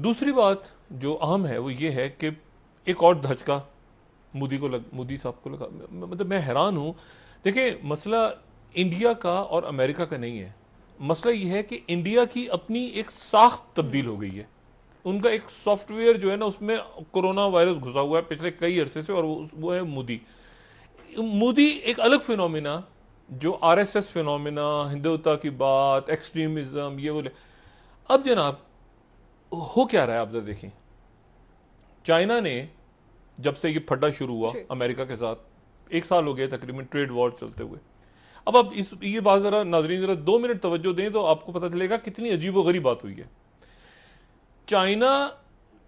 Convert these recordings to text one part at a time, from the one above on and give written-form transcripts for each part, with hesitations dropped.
दूसरी बात जो अहम है वो ये है कि एक और धचका मोदी साहब को लगा। मतलब मैं हैरान हूं। देखिए, मसला इंडिया का और अमेरिका का नहीं है। मसला ये है कि इंडिया की अपनी एक साख्त तब्दील हो गई है। उनका एक सॉफ्टवेयर जो है ना, उसमें कोरोना वायरस घुसा हुआ है पिछले कई अरसे से, और वो है मोदी। मोदी एक अलग फिनोमिना, जो आरएसएस फिनोमिना, हिंदुत्व की बात, एक्सट्रीमिज्म, ये बोले। अब जनाब, हो क्या रहा है आप जरा देखें। चाइना ने, जब से ये फड्डा शुरू हुआ जी। अमेरिका के साथ, 1 साल हो गया तकरीबन ट्रेड वॉर चलते हुए। अब इस ये बात जरा नाजरीन जरा 2 मिनट तवज्जो दें तो आपको पता चलेगा कितनी अजीब व गरीब बात हुई है। चाइना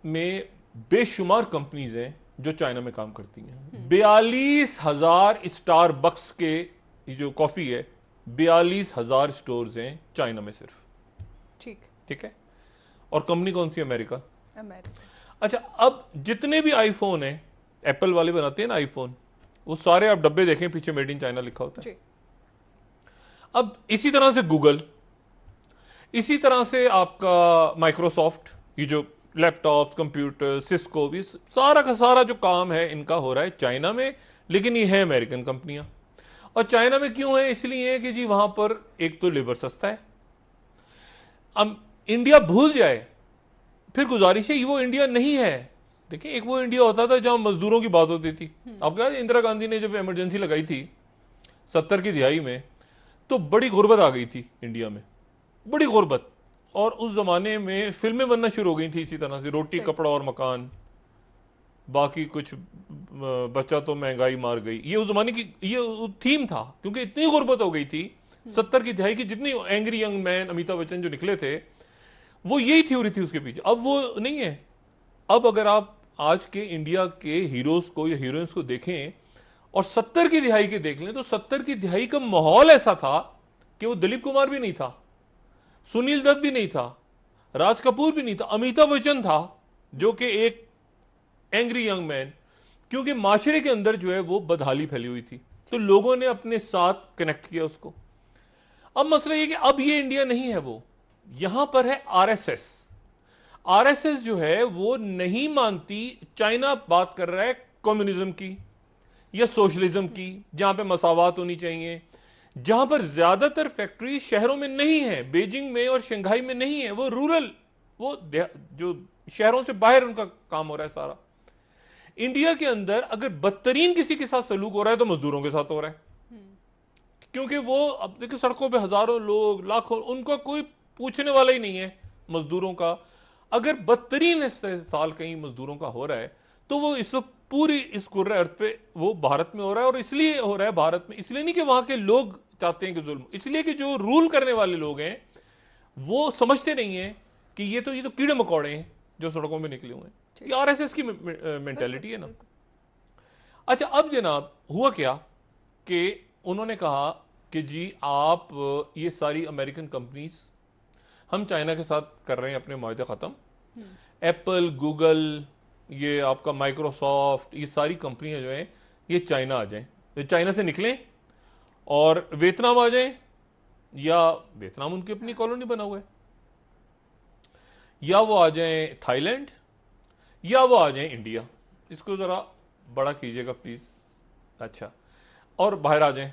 में बेशुमार कंपनीज हैं जो चाइना में काम करती हैं। 42,000 स्टार बक्स के, ये जो कॉफी है, 42,000 स्टोर्स हैं चाइना में सिर्फ। ठीक। ठीक है। और कंपनी कौन सी? अमेरिका। अमेरिका। अच्छा, अब जितने भी आईफोन हैं, एप्पल वाले बनाते हैं ना आईफोन, वो सारे आप डब्बे देखें, पीछे मेड इन चाइना लिखा होता है। जी। अब इसी तरह से गूगल, इसी तरह से आपका माइक्रोसॉफ्ट, ये जो लैपटॉप्स, कंप्यूटर, सिस्को, भी सारा का सारा जो काम है इनका हो रहा है चाइना में, लेकिन ये है अमेरिकन कंपनियां। और चाइना में क्यों है? इसलिए है कि जी वहां पर एक तो लेबर सस्ता है। अब इंडिया भूल जाए, फिर गुजारिश है, वो इंडिया नहीं है। देखिए, एक वो इंडिया होता था जहां मजदूरों की बात होती थी। आपको याद है इंदिरा गांधी ने जब इमरजेंसी लगाई थी 70 की दिहाई में, तो बड़ी गुर्बत आ गई थी इंडिया में, बड़ी गुर्बत। और उस जमाने में फिल्में बनना शुरू हो गई थी इसी तरह से, रोटी सही। कपड़ा और मकान, बाकी कुछ बच्चा तो महंगाई मार गई, ये उस जमाने की ये थीम था, क्योंकि इतनी गुर्बत हो गई थी 70 की दिहाई की। जितनी angry young man, Amitabh Bachchan जो निकले थे, वो यही थ्योरी थी उसके पीछे। अब वो नहीं है। अब अगर आप आज के इंडिया के हीरोज को या हीरोइंस को देखें और 70 की दिहाई के देख लें, तो 70 की दिहाई का माहौल ऐसा था कि वो दिलीप कुमार भी नहीं था, सुनील दत्त भी नहीं था, राज कपूर भी नहीं था, अमिताभ बच्चन था, जो कि एक एंग्री यंग मैन। क्योंकि माशरे के अंदर जो है वो बदहाली फैली हुई थी, तो ठीक। लोगों ने अपने साथ कनेक्ट किया उसको। अब मसला ये कि अब ये इंडिया नहीं है, वो यहां पर है आरएसएस। आरएसएस जो है वो नहीं मानती, चाइना बात कर रहा है कम्युनिज्म की या सोशलिज्म की, जहां पे मसावात होनी चाहिए, जहां पर ज्यादातर फैक्ट्री शहरों में नहीं है, बीजिंग में और शंघाई में नहीं है, वो रूरल, वो जो शहरों से बाहर उनका काम हो रहा है सारा। इंडिया के अंदर अगर बदतरीन किसी के साथ सलूक हो रहा है तो मजदूरों के साथ हो रहा है, क्योंकि वो अब देखिए सड़कों पे हजारों लोग, लाखों, उनका कोई पूछने वाला ही नहीं है मजदूरों का। अगर बदतरीन इस्तेसाल कहीं मजदूरों का हो रहा है, तो वो इस वक्त पूरी इस कुर्रे अर्थ पे वो भारत में हो रहा है। और इसलिए हो रहा है भारत में, इसलिए नहीं कि वहां के लोग चाहते हैं कि जुल्म, इसलिए कि जो रूल करने वाले लोग हैं वो समझते नहीं है कि ये तो कीड़े मकोड़े हैं जो सड़कों में निकले हुए हैं। ठीक। ये आरएसएस की बिल्कुल मेंटेलिटी है ना। बिल्कुल। अच्छा, अब जनाब हुआ क्या कि उन्होंने कहा कि जी आप ये सारी अमेरिकन कंपनीज, हम चाइना के साथ कर रहे हैं अपने माहदे ख़त्म। एप्पल, गूगल, ये आपका माइक्रोसॉफ्ट, ये सारी कंपनियां जो हैं ये चाइना आ जाएं, ये चाइना से निकलें और वियतनाम आ जाएं, या वियतनाम उनकी अपनी हाँ। कॉलोनी बना हुआ है, या वो आ जाएं थाईलैंड, या वो आ जाएं इंडिया। इसको ज़रा बड़ा कीजिएगा प्लीज़। अच्छा, और बाहर आ जाएं।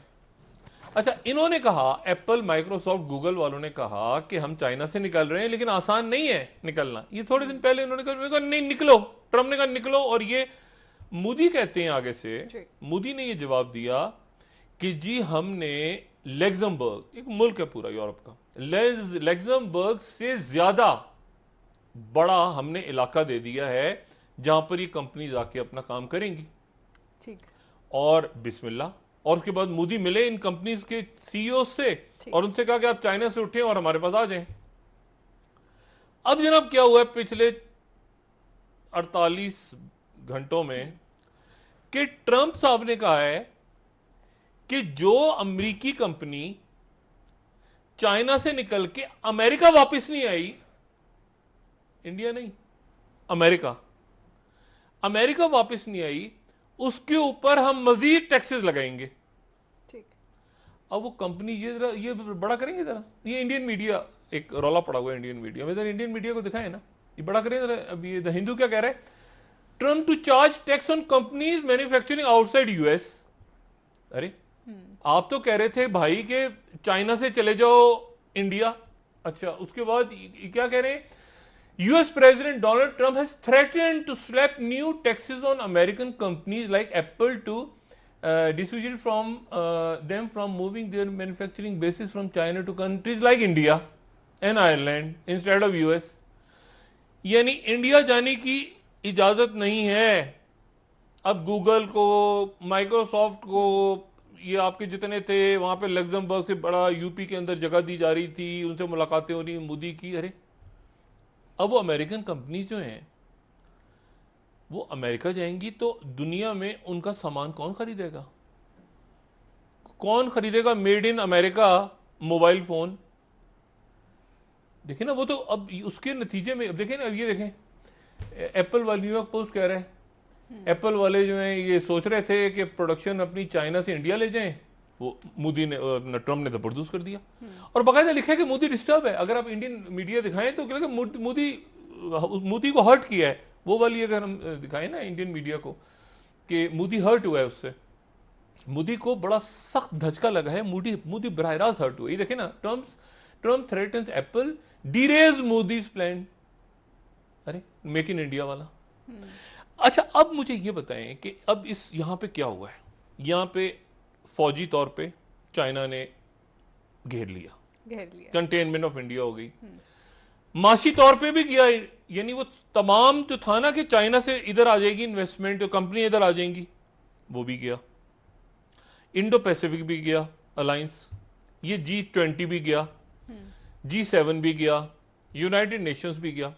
अच्छा, इन्होंने कहा, एप्पल, माइक्रोसॉफ्ट, गूगल वालों ने कहा कि हम चाइना से निकल रहे हैं, लेकिन आसान नहीं है निकलना। ये थोड़े दिन पहले उन्होंने कहा नहीं निकलो, ट्रम्प ने कहा निकलो। और ये मोदी कहते हैं आगे से, जी। मोदी ने ये जवाब दिया कि जी हमने लेक्जमबर्ग, एक मुल्क है पूरा यूरोप का, लेक्जमबर्ग से ज्यादा बड़ा हमने इलाका दे दिया है जहां पर ये कंपनी जाके अपना काम करेंगी। ठीक। और बिस्मिल्लाह। और उसके बाद मोदी मिले इन कंपनीज के सीईओ से ठीक। और उनसे कहा कि आप चाइना से उठें और हमारे पास आ जाएं। अब जनाब क्या हुआ है पिछले 48 घंटों में कि ट्रंप साहब ने कहा है कि जो अमेरिकी कंपनी चाइना से निकल के अमेरिका वापस नहीं आई, इंडिया नहीं, अमेरिका, अमेरिका वापस नहीं आई, उसके ऊपर हम मजीद टैक्सेस लगाएंगे। ठीक। अब वो कंपनी ये बड़ा करेंगे जरा। ये इंडियन मीडिया, एक रौला पड़ा हुआ है इंडियन मीडिया में, जरा इंडियन मीडिया को दिखाएं ना, ये बड़ा करें जरा, अभी द हिंदू क्या कह रहा है, Trump to charge tax on companies manufacturing outside US. अरे आप तो कह रहे थे भाई के चाइना से चले जाओ इंडिया, अच्छा उसके बाद ये क्या कह रहे हैं, US president Donald Trump has threatened to slap new taxes on American companies like Apple to dissuade from them from moving their manufacturing bases from China to countries like India and Ireland instead of US। यानी India जाने की इजाजत नहीं है अब Google को, Microsoft को, ये आपके जितने थे वहां पे लग्जमबर्ग से बड़ा यूपी के अंदर जगह दी जा रही थी, उनसे मुलाकातें हो रही मोदी की। अरे अब वो अमेरिकन कंपनी जो हैं वो अमेरिका जाएंगी तो दुनिया में उनका सामान कौन खरीदेगा? कौन खरीदेगा made in America mobile phone? देखिए ना, वो तो अब उसके नतीजे में, अब देखें ना, अब ये देखें एप्पल वाले, न्यूयॉर्क पोस्ट कह रहा है एप्पल वाले जो हैं ये सोच रहे थे कि प्रोडक्शन अपनी चाइना से इंडिया ले जाएं, वो मोदी ने, ट्रम्प ने जबरदस्त कर दिया। और बाकायदा लिखा है कि मोदी डिस्टर्ब है। अगर आप इंडियन मीडिया दिखाएं तो क्या मोदी को हर्ट किया है, वो वाली अगर हम दिखाएं ना इंडियन मीडिया को कि मोदी हर्ट हुआ है, उससे मोदी को बड़ा सख्त धचका लगा है, मोदी बराह रास्त हर्ट हुआ। ये देखे ना, Trump threatens Apple derails Modi's plan. अरे मेक इन इंडिया वाला। अच्छा अब मुझे ये बताएं कि अब इस यहां पे क्या हुआ है। यहां पे फौजी तौर पे चाइना ने घेर लिया, कंटेनमेंट ऑफ इंडिया हो गई। माशी तौर पे भी किया, यानी वो तमाम जो था ना कि चाइना से इधर आ जाएगी इन्वेस्टमेंट, कंपनी इधर आ जाएंगी, वो भी गया। इंडो पैसिफिक भी गया अलायंस, ये G20 भी गया, G7 भी गया, यूनाइटेड नेशंस भी गया।